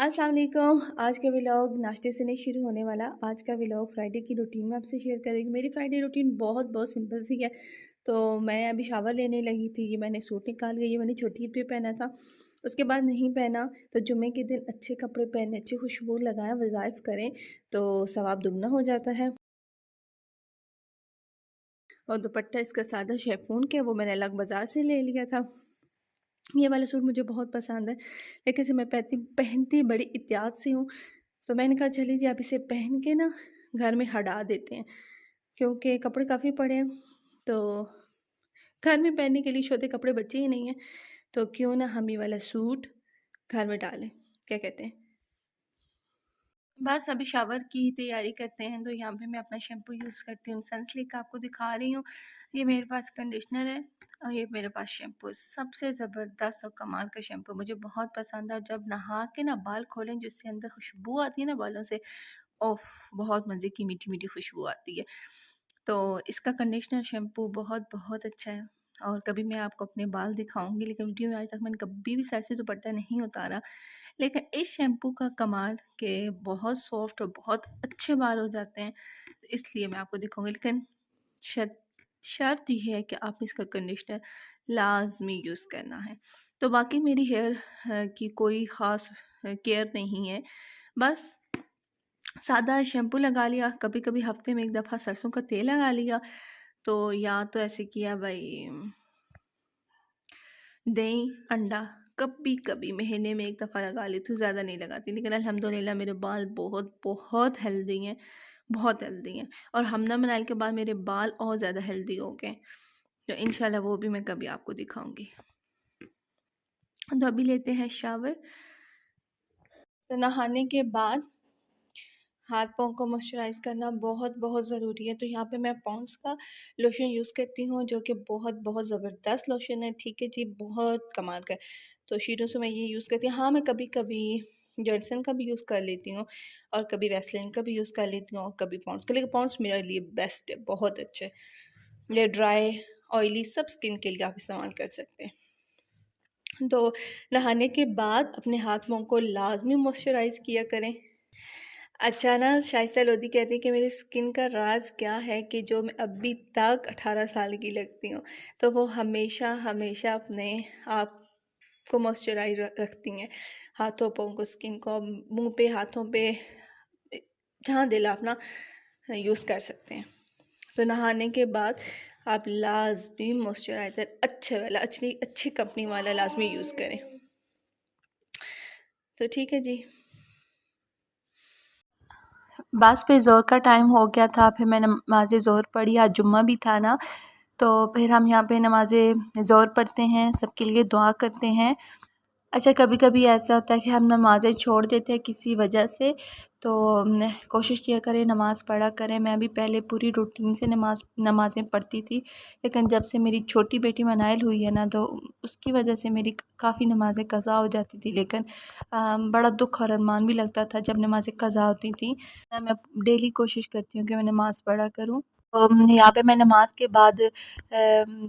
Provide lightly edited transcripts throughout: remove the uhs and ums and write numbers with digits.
अस्सलाम वालेकुम। आज का व्लॉग नाश्ते से नहीं शुरू होने वाला। आज का व्लॉग फ्राइडे की रूटीन में आपसे शेयर करेंगी। मेरी फ्राइडे रूटीन बहुत बहुत सिंपल सी है। तो मैं अभी शावर लेने लगी थी। ये मैंने सूट निकाल के, ये मैंने छोटी ईद पे पहना था, उसके बाद नहीं पहना। तो जुम्मे के दिन अच्छे कपड़े पहने, अच्छी खुशबू लगाएं, वज़ाइफ करें तो सवाब दुगना हो जाता है। और दुपट्टा इसका सादा शेफून के, वो मैंने अलग बाज़ार से ले लिया था। ये वाला सूट मुझे बहुत पसंद है, लेकिन इसे मैं पहनती बड़ी एहतियात से हूँ। तो मैंने कहा चलिए जी, आप इसे पहन के ना घर में हटा देते हैं, क्योंकि कपड़े काफ़ी पड़े हैं। तो घर में पहनने के लिए छोटे कपड़े बचे ही नहीं हैं, तो क्यों ना हम ये वाला सूट घर में डालें, क्या कहते हैं। बस अभी शावर की तैयारी करते हैं। तो यहाँ पे मैं अपना शैम्पू यूज़ करती हूँ, सनसिल्क का आपको दिखा रही हूँ। ये मेरे पास कंडीशनर है और ये मेरे पास शैम्पू है। सबसे ज़बरदस्त और कमाल का शैम्पू, मुझे बहुत पसंद है। जब नहा के ना बाल खोलें, जिससे अंदर खुशबू आती है ना बालों से, ओफ, बहुत मज़े की मीठी मीठी खुशबू आती है। तो इसका कंडीशनर शैम्पू बहुत बहुत अच्छा है। और कभी मैं आपको अपने बाल दिखाऊंगी, लेकिन वीडियो में आज तक मैंने कभी भी सर से दुपट्टा नहीं उतारा। लेकिन इस शैम्पू का कमाल के बहुत सॉफ्ट और बहुत अच्छे बाल हो जाते हैं, तो इसलिए मैं आपको दिखाऊंगी। लेकिन शर्त शर्त ये है कि आप इसका कंडीशनर लाजमी यूज़ करना है। तो बाकी मेरी हेयर की कोई ख़ास केयर नहीं है, बस सादा शैम्पू लगा लिया, कभी कभी हफ्ते में एक दफ़ा सरसों का तेल लगा लिया। तो या तो ऐसे किया भाई, दही अंडा कभी कभी महीने में एक दफ़ा लगा लेती हूँ, ज़्यादा नहीं लगाती। लेकिन अल्हम्दुलिल्लाह मेरे बाल बहुत बहुत हेल्दी हैं, बहुत हेल्दी हैं। और हमना मनाइल के बाद मेरे बाल और ज़्यादा हेल्दी हो गए। तो इंशाल्लाह वो भी मैं कभी आपको दिखाऊंगी। तो अभी लेते हैं शावर। तो नहाने के बाद हाथ पाँव को मॉइस्चराइज़ करना बहुत बहुत ज़रूरी है। तो यहाँ पे मैं पॉन्ड्स का लोशन यूज़ करती हूँ, जो कि बहुत बहुत ज़बरदस्त लोशन है। ठीक है जी, बहुत कमाल का है। तो शीरों से मैं ये यूज़ करती हूँ। हाँ, मैं कभी कभी जॉनसन का भी यूज़ कर लेती हूँ, और कभी वैसलीन का भी यूज़ कर लेती हूँ, और कभी पॉन्ड्स का। लेकिन पॉन्ड्स मेरे लिए बेस्ट है, बहुत अच्छे। ये ड्राई ऑयली सब स्किन के लिए आप इस्तेमाल कर सकते हैं। तो नहाने के बाद अपने हाथ पाँव को लाजमी मॉइस्चराइज़ किया करें। अच्छा ना, शाइस्ता लोधी कहती है कि मेरी स्किन का राज क्या है कि जो मैं अभी तक 18 साल की लगती हूँ। तो वो हमेशा हमेशा अपने आप को मॉइस्चराइज रखती हैं, हाथों पाँव को, स्किन को, मुंह पे, हाथों पे, जहाँ दिल अपना यूज़ कर सकते हैं। तो नहाने के बाद आप लाजमी मॉइस्चराइज़र अच्छे वाला, अच्छी अच्छी कंपनी वाला लाजमी यूज़ करें। तो ठीक है जी। बस फिर ज़ोहर का टाइम हो गया था, फिर मैंने नमाज़ ज़ोहर पढ़ी। आज जुम्मा भी था ना, तो फिर हम यहाँ पे नमाज़ ज़ोहर पढ़ते हैं, सबके लिए दुआ करते हैं। अच्छा, कभी कभी ऐसा होता है कि हम नमाज़ें छोड़ देते हैं किसी वजह से, तो कोशिश किया करें नमाज़ पढ़ा करें। मैं भी पहले पूरी रूटीन से नमाज़ें पढ़ती थी, लेकिन जब से मेरी छोटी बेटी मनाइल हुई है ना, तो उसकी वजह से मेरी काफ़ी नमाज़ें क़ज़ा हो जाती थी। लेकिन बड़ा दुख और अरमान भी लगता था जब नमाज़ें क़ज़ा होती थी। मैं डेली कोशिश करती हूँ कि मैं नमाज़ पढ़ा करूँ। यहाँ पे मैं नमाज के बाद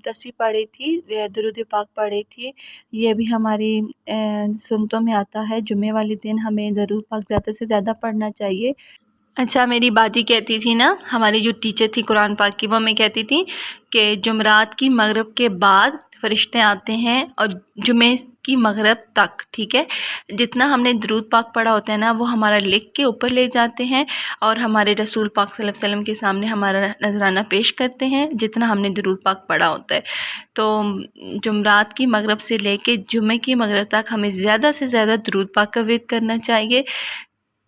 तस्बीह पढ़ी थी, दुरूद पाक पढ़ी थी। ये भी हमारी सुन्नतों में आता है, जुम्मे वाले दिन हमें दरूद पाक ज़्यादा से ज़्यादा पढ़ना चाहिए। अच्छा, मेरी बाजी कहती थी ना, हमारी जो टीचर थी कुरान पाक की, वो हमें कहती थी कि जुमरात की मगरिब के बाद फ़रिश्ते आते हैं और जुमे की मगरिब तक, ठीक है, जितना हमने दरूद पाक पढ़ा होता है ना, वो हमारा लिख के ऊपर ले जाते हैं और हमारे रसूल पाक सल्लल्लाहु अलैहि वसल्लम के सामने हमारा नजराना पेश करते हैं, जितना हमने दरूद पाक पढ़ा होता है। तो जुमरात की मगरिब से लेके जुमे की मगरिब तक हमें ज़्यादा से ज़्यादा दरूद पाक का विर्द करना चाहिए।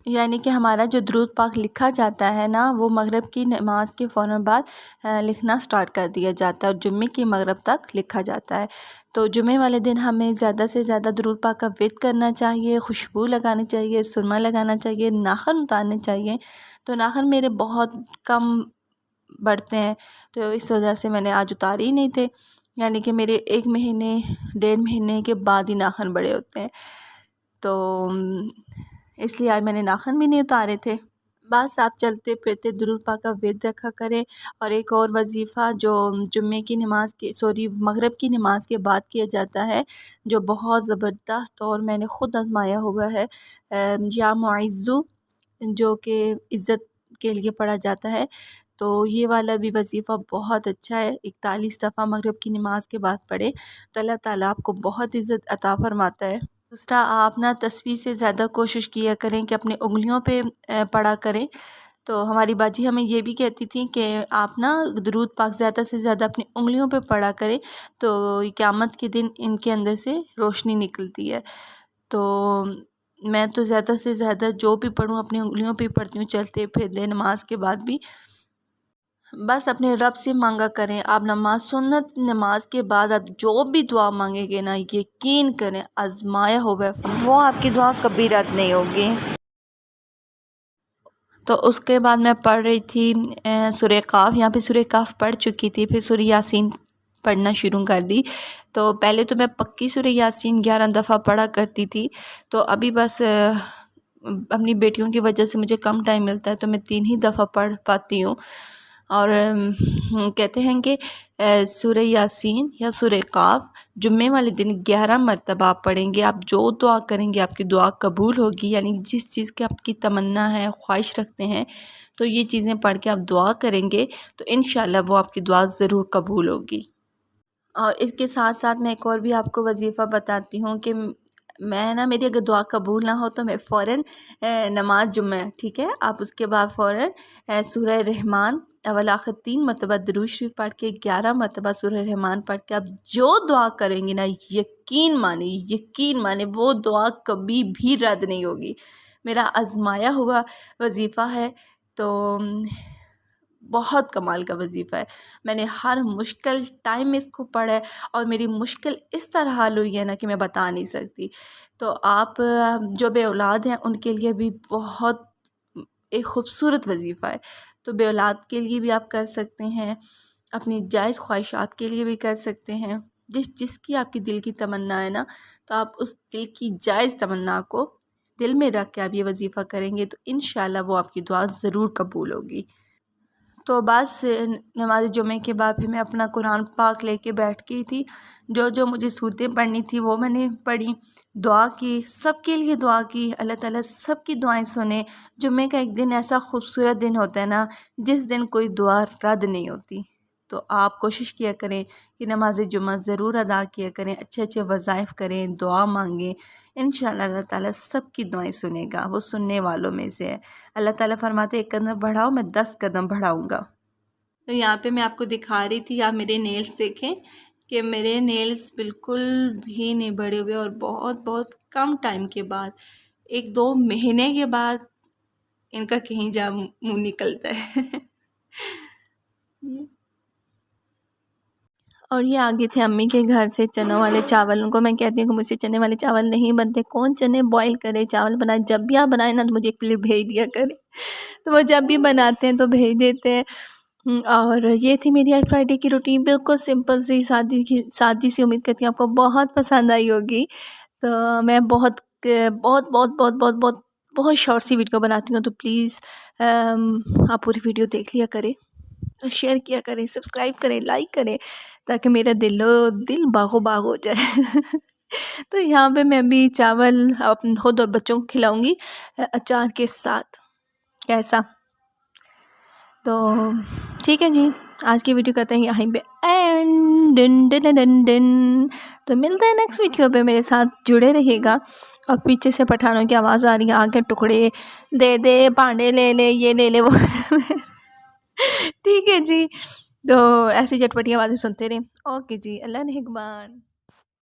यानी कि हमारा जो दरूद पाक लिखा जाता है ना, वो मगरिब की नमाज के फ़ौरन बाद लिखना स्टार्ट कर दिया जाता है और जुम्मे की मगरिब तक लिखा जाता है। तो जुम्मे वाले दिन हमें ज़्यादा से ज़्यादा दरूद पाक का विर्द करना चाहिए, खुशबू लगानी चाहिए, सुरमा लगाना चाहिए, नाखून उतारने चाहिए। तो नाखून मेरे बहुत कम बढ़ते हैं, तो इस वजह से मैंने आज उतारे ही नहीं थे। यानी कि मेरे 1 महीने 1.5 महीने के बाद ही नाखून बड़े होते हैं, तो इसलिए आज मैंने नाखून भी नहीं उतारे थे। बस आप चलते फिरते दुरूद पाक का विर्द रखा करें। और एक और वजीफ़ा जो जुम्मे की नमाज़ के मगरिब की नमाज़ के बाद किया जाता है, जो बहुत ज़बरदस्त और मैंने ख़ुद आज़माया हुआ है, या मुइज़्ज़ु, जो कि इज़्ज़त के लिए पढ़ा जाता है। तो ये वाला भी वजीफ़ा बहुत अच्छा है, 41 दफ़ा मगरिब की नमाज़ के बाद पढ़ें तो अल्लाह ताला आपको बहुत इज़्ज़त अता फ़रमाता है। दूसरा, आप ना तस्बीह से ज़्यादा कोशिश किया करें कि अपनी उंगलियों पे पढ़ा करें। तो हमारी बाजी हमें ये भी कहती थी कि आप ना दुरूद पाक ज़्यादा से ज़्यादा अपनी उंगलियों पे पढ़ा करें, तो क़यामत के दिन इनके अंदर से रोशनी निकलती है। तो मैं तो ज़्यादा से ज़्यादा जो भी पढ़ूँ अपनी उंगलियों पे ही पढ़ती हूँ, चलते फिरते नमाज के बाद भी। बस अपने रब से मांगा करें। आप सुन्नत नमाज के बाद आप जो भी दुआ मांगेंगे ना, यकीन करें आज़माया हुआ है, वो आपकी दुआ कभी रद्द नहीं होगी। तो उसके बाद मैं पढ़ रही थी सूरह काफ़। यहाँ पे सूरह काफ़ पढ़ चुकी थी, फिर सूरह यासीन पढ़ना शुरू कर दी। तो पहले तो मैं पक्की सूरह यासीन 11 दफ़ा पढ़ा करती थी। तो अभी बस अपनी बेटियों की वजह से मुझे कम टाइम मिलता है, तो मैं 3 ही दफ़ा पढ़ पाती हूँ। और कहते हैं कि सूरह यासीन या सूरह काफ़ जुम्मे वाले दिन 11 मरतबा आप पढ़ेंगे, आप जो दुआ करेंगे आपकी दुआ कबूल होगी। यानी जिस चीज़ की आपकी तमन्ना है, ख्वाहिश रखते हैं, तो ये चीज़ें पढ़ के आप दुआ करेंगे तो इंशाल्लाह वो आपकी दुआ ज़रूर कबूल होगी। और इसके साथ साथ मैं एक और भी आपको वजीफ़ा बताती हूँ कि मैं ना, मेरी अगर दुआ कबूल ना हो तो मैं फ़ौरन नमाज जुम्मा, ठीक है, आप उसके बाद फ़ौरन सूरह रहमान अव्वल आखिर 3 मरतबा दुरूद शरीफ पढ़ के 11 मरतबा सूरह रहमान पढ़ के आप जो दुआ करेंगे ना, यकीन माने वो दुआ कभी भी रद्द नहीं होगी। मेरा आज़माया हुआ वजीफ़ा है, तो बहुत कमाल का वजीफ़ा है। मैंने हर मुश्किल टाइम में इसको पढ़ा है और मेरी मुश्किल इस तरह हल हुई है ना कि मैं बता नहीं सकती। तो आप जो बे औलाद हैं उनके लिए भी बहुत एक ख़ूबसूरत वजीफ़ा है। तो बे औलाद के लिए भी आप कर सकते हैं, अपनी जायज़ ख्वाहिशात के लिए भी कर सकते हैं। जिसकी आपकी दिल की तमन्ना है ना, तो आप उस दिल की जायज़ तमन्ना को दिल में रख के आप ये वजीफ़ा करेंगे तो इंशाल्लाह वो आपकी दुआ ज़रूर कबूल होगी। तो बस नमाज़ जुमे के बाद फिर मैं अपना कुरान पाक लेके बैठ गई थी। जो जो मुझे सूरतें पढ़नी थी वो मैंने पढ़ी, दुआ की, सबके लिए दुआ की। अल्लाह ताला सबकी दुआएं सुने। जुमे का एक दिन ऐसा खूबसूरत दिन होता है ना, जिस दिन कोई दुआ रद्द नहीं होती। तो आप कोशिश किया करें कि नमाज जुमा ज़रूर अदा किया करें, अच्छे अच्छे वज़ाइफ़ करें, दुआ मांगें। इंशाअल्लाह अल्लाह ताला सबकी दुआएं सुनेगा, वो सुनने वालों में से है। अल्लाह ताला फरमाते 1 कदम बढ़ाओ मैं 10 कदम बढ़ाऊँगा। तो यहाँ पे मैं आपको दिखा रही थी, आप मेरे नेल्स देखें कि मेरे नेल्स बिल्कुल भी नहीं बढ़े हुए और बहुत बहुत कम टाइम के बाद, 1-2 महीने के बाद इनका कहीं जा मुँह निकलता है। और ये आ गए थे अम्मी के घर से चनों वाले चावल। उनको मैं कहती हूँ कि मुझसे चने वाले चावल नहीं बनते, कौन चने बॉईल करे चावल बनाए। जब भी आप बनाए ना तो मुझे एक प्लेट भेज दिया करें। तो वो जब भी बनाते हैं तो भेज देते हैं। और ये थी मेरी आज फ्राइडे की रूटीन, बिल्कुल सिंपल सी सादी सी। उम्मीद करती हूँ आपको बहुत पसंद आई होगी। तो मैं बहुत शॉर्ट सी वीडियो बनाती हूँ, तो प्लीज़ आप पूरी वीडियो देख लिया करें, शेयर किया करें, सब्सक्राइब करें, लाइक करें, ताकि मेरा दिल बागो बाग हो जाए। तो यहाँ पे मैं भी चावल अपने खुद और बच्चों को खिलाऊंगी अचार के साथ। कैसा? तो ठीक है जी, आज की वीडियो करते हैं यहीं पे एंड। डिन तो मिलते हैं नेक्स्ट वीडियो पे, मेरे साथ जुड़े रहिएगा। और पीछे से पठानों की आवाज़ आ रही है, आगे टुकड़े दे दे, पांडे ले ले, ये ले ले, वो ठीक है जी। तो ऐसी चटपटी आवाज़ें सुनते रहें। ओके जी, अल्लाह निगहबान।